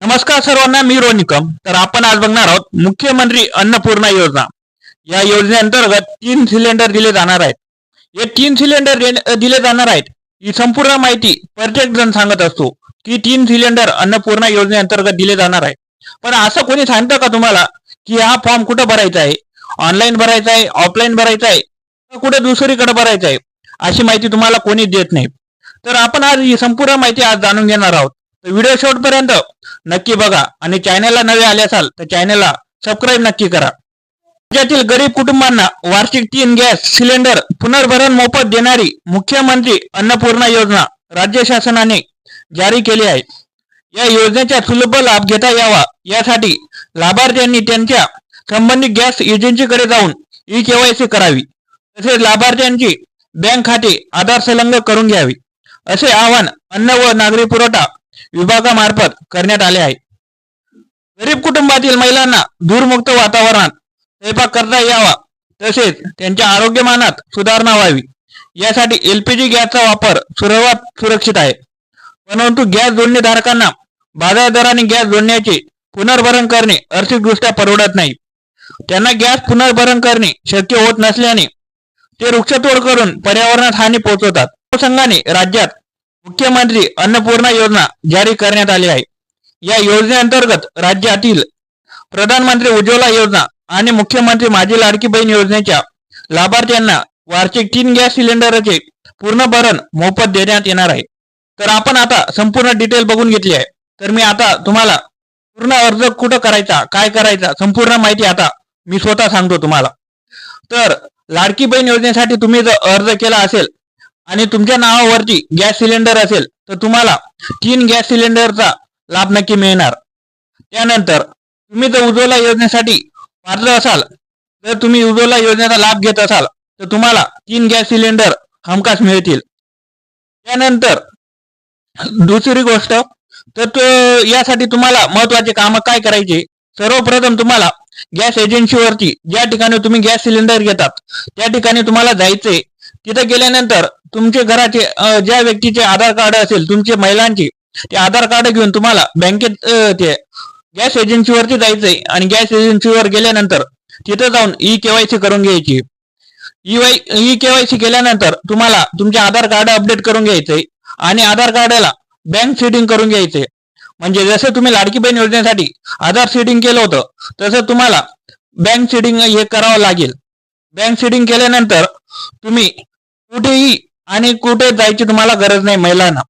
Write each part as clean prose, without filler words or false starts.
नमस्कार सर्वांना, मी रोनिकम. तर आपण आज बघणार आहोत मुख्यमंत्री अन्नपूर्णा योजना. या योजनेअंतर्गत 3 सिलेंडर दिले जाणार आहेत. हे 3 सिलेंडर दिले जाणार आहेत. ही संपूर्ण माहिती प्रत्येक जण सांगत असतो की 3 सिलेंडर अन्नपूर्णा योजनेअंतर्गत दिले जाणार आहे. पण असं कोणी सांगतं का तुम्हाला की हा फॉर्म कुठं भरायचा आहे? ऑनलाईन भरायचा आहे, ऑफलाईन भरायचा आहे, कुठे दुसरीकडे भरायचा आहे? अशी माहिती तुम्हाला कोणी देत नाही. तर आपण आज ही संपूर्ण माहिती आज जाणून घेणार आहोत. तर व्हिडिओ शेवटपर्यंत नक्की बघा आणि चॅनलला नवे आले असाल तर चॅनलला सबस्क्राईब नक्की करा. राज्यातील गरीब कुटुंबांना वार्षिक 3 गॅस सिलेंडर पुनर्भरण मोफत देणारी मुख्यमंत्री अन्नपूर्णा योजना राज्य शासनाने जारी केली आहे. या योजनेचा सुलभ लाभ घेता यावा यासाठी लाभार्थ्यांनी त्यांच्या संबंधित गॅस एजन्सीकडे जाऊन ई-केवायसी करावी. तसेच लाभार्थ्यांची बँक खाते आधार संलग्न करून घ्यावी, असे आवाहन अन्न व नागरी पुरवठा विभागामार्फत करण्यात आले आहे. गरीब कुटुंबातील महिलांना धूरमुक्त वातावरणात स्वयंपाक करता यावा, तसेच त्यांच्या आरोग्यमानात सुधारणा व्हावी यासाठी LPG गॅसचा वापर सर्वात सुरक्षित आहे. परंतु गॅस जोडणीधारकांना बाजार दराने गॅस जोडण्याचे पुनर्भरण करणे आर्थिकदृष्ट्या परवडत नाही. त्यांना गॅस पुनर्भरण करणे शक्य होत नसल्याने ते वृक्षतोड करून पर्यावरणात हानी पोहोचवतात. अनुषंगाने राज्यात मुख्यमंत्री अन्नपूर्णा योजना जारी करण्यात आली आहे. या योजनेअंतर्गत राज्यातील प्रधानमंत्री उज्ज्वला योजना आणि मुख्यमंत्री माझी लाडकी बहीण योजनेच्या लाभार्थ्यांना वार्षिक 3 गॅस सिलेंडरचे पूर्ण भरण मोफत देण्यात येणार आहे. तर आपण आता संपूर्ण डिटेल बघून घेतली आहे. तर मी आता तुम्हाला पूर्ण अर्ज कुठं करायचा, काय करायचा, संपूर्ण माहिती आता मी स्वतः सांगतो तुम्हाला. तर लाडकी बहीण योजनेसाठी तुम्ही जर अर्ज केला असेल आणि तुमच्या नावावरती गॅस सिलेंडर असेल तर तुम्हाला 3 गॅस सिलेंडरचा लाभ नक्की मिळणार. त्यानंतर तुम्ही जर उज्ज्वला योजनेसाठी पात्र असाल, जर तुम्ही उज्ज्वला योजनेचा लाभ घेत असाल तर तुम्हाला 3 गॅस सिलेंडर हमखास मिळतील. त्यानंतर दुसरी गोष्ट, तर यासाठी तुम्हाला महत्वाचे काम काय करायचे? सर्वप्रथम तुम्हाला गॅस एजन्सीवरती ज्या ठिकाणी तुम्ही गॅस सिलेंडर घेतात त्या ठिकाणी तुम्हाला जायचे. तिथे गेल्यानंतर तुमचे घराचे ज्या व्यक्तीचे आधार कार्ड असेल, तुमचे महिलांचे, ते आधार कार्ड घेऊन तुम्हाला बँकेत ते गॅस एजन्सीवरती जायचंय आणि गॅस एजन्सीवर गेल्यानंतर तिथे जाऊन ई-केवायसी करून घ्यायची. ई-केवायसी केल्यानंतर तुम्हाला तुमचे आधार कार्ड अपडेट करून घ्यायचंय आणि आधार कार्डाला बँक सीडिंग करून घ्यायचे. म्हणजे जसं तुम्ही लाडकी बहीण योजनेसाठी आधार सीडिंग केलं होतं तसं तुम्हाला बँक सीडिंग हे करावं लागेल. बँक सीडिंग केल्यानंतर तुम्ही कुठेही आणि कुठे जायची तुम्हाला गरज नाही. महिलांना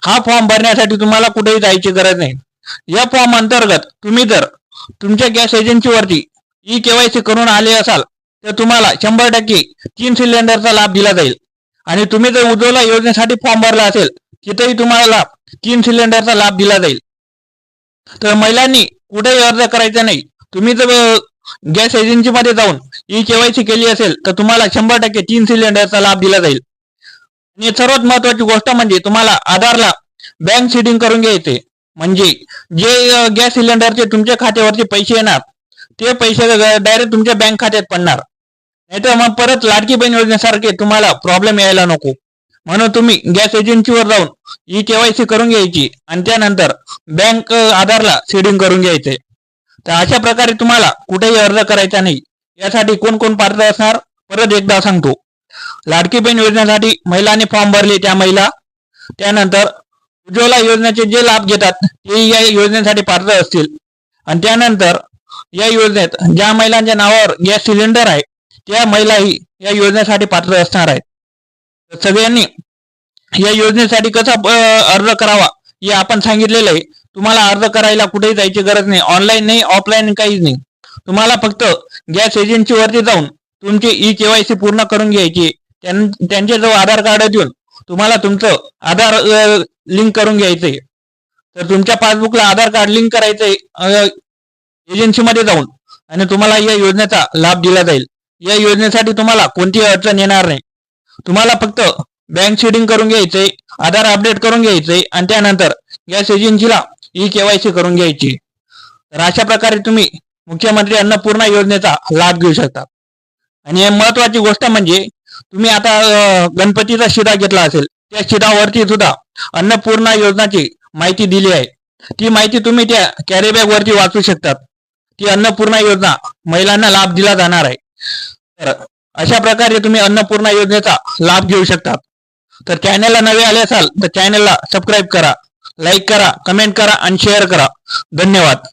हा फॉर्म भरण्यासाठी तुम्हाला कुठेही जायची गरज नाही. या फॉर्म अंतर्गत तुम्ही जर तुमच्या गॅस एजन्सीवरती ई-केवायसी करून आले असाल तर तुम्हाला 100% 3 सिलेंडरचा लाभ दिला जाईल. आणि तुम्ही जर उज्ज्वला योजनेसाठी फॉर्म भरला असेल तिथेही तुम्हाला 3 सिलेंडरचा लाभ दिला जाईल. तर महिलांनी कुठेही अर्ज करायचा नाही. तुम्ही जर गॅस एजन्सीमध्ये जाऊन ई-केवायसी केली असेल तर तुम्हाला 100% 3 सिलेंडरचा लाभ दिला जाईल. आणि सर्वात महत्वाची गोष्ट म्हणजे तुम्हाला आधारला बँक सीडिंग करून घ्यायचे. म्हणजे जे गॅस सिलेंडरचे तुमच्या खात्यावरती पैसे येणार ते पैसे डायरेक्ट तुमच्या बँक खात्यात पडणार. नाहीतर मग परत लाडकी बहीण योजनेसारखे तुम्हाला प्रॉब्लेम यायला नको. म्हणून तुम्ही गॅस एजन्सीवर जाऊन ई-केवायसी करून घ्यायची आणि त्यानंतर बँक आधारला सीडिंग करून घ्यायचे. तर अशा प्रकारे तुम्हाला कुठेही अर्ज करायचा नाही. यासाठी कोण कोण पात्र असणार परत एकदा सांगतो. लाडकी बहीण योजनेसाठी महिलांनी फॉर्म भरले त्या महिला, त्यानंतर उज्ज्वला योजनेचे जे लाभ घेतात ते या योजनेसाठी पात्र असतील, आणि त्यानंतर या योजनेत ज्या महिलांच्या नावावर गॅस सिलेंडर आहे त्या महिलाही या योजनेसाठी पात्र असणार आहेत. सगळ्यांनी या योजनेसाठी कसा अर्ज करावा हे आपण सांगितलेलं आहे. तुम्हाला अर्ज करायला कुठेही जायची गरज नाही. ऑनलाईन नाही, ऑफलाईन काहीच नाही. तुम्हाला फक्त गॅस एजन्सीवरती जाऊन तुमची ई-केवायसी पूर्ण करून घ्यायची. त्यांचे जो आधार कार्ड देऊन तुम्हाला तुमचं आधार लिंक करून घ्यायचंय. तर तुमच्या पासबुकला आधार कार्ड लिंक करायचंय एजन्सीमध्ये जाऊन आणि तुम्हाला या योजनेचा लाभ दिला जाईल. या योजनेसाठी तुम्हाला कोणतीही अडचण येणार नाही. तुम्हाला फक्त बँक सीडिंग करून घ्यायचंय, आधार अपडेट करून घ्यायचंय आणि त्यानंतर गॅस एजन्सीला ई-केवायसी करून घ्यायची. तर अशा प्रकारे तुम्ही मुख्यमंत्री अन्नपूर्णा योजनेचा लाभ घेऊ शकता. आणि महत्वाची गोष्ट म्हणजे तुम्ही आता गणपतीचा शिदा घेतला असेल त्या शिदावरती सुद्धा अन्नपूर्णा योजनाची माहिती दिली आहे. ती माहिती तुम्ही त्या कॅरी बॅग वरती वाचू शकतात. ती अन्नपूर्णा योजना महिलांना लाभ दिला जाणार आहे. तर अशा प्रकारे तुम्ही अन्नपूर्णा योजनेचा लाभ घेऊ शकतात. तर चॅनलला नवे आले असाल तर चॅनलला सबस्क्राईब करा, लाईक करा, कमेंट करा आणि शेअर करा. धन्यवाद.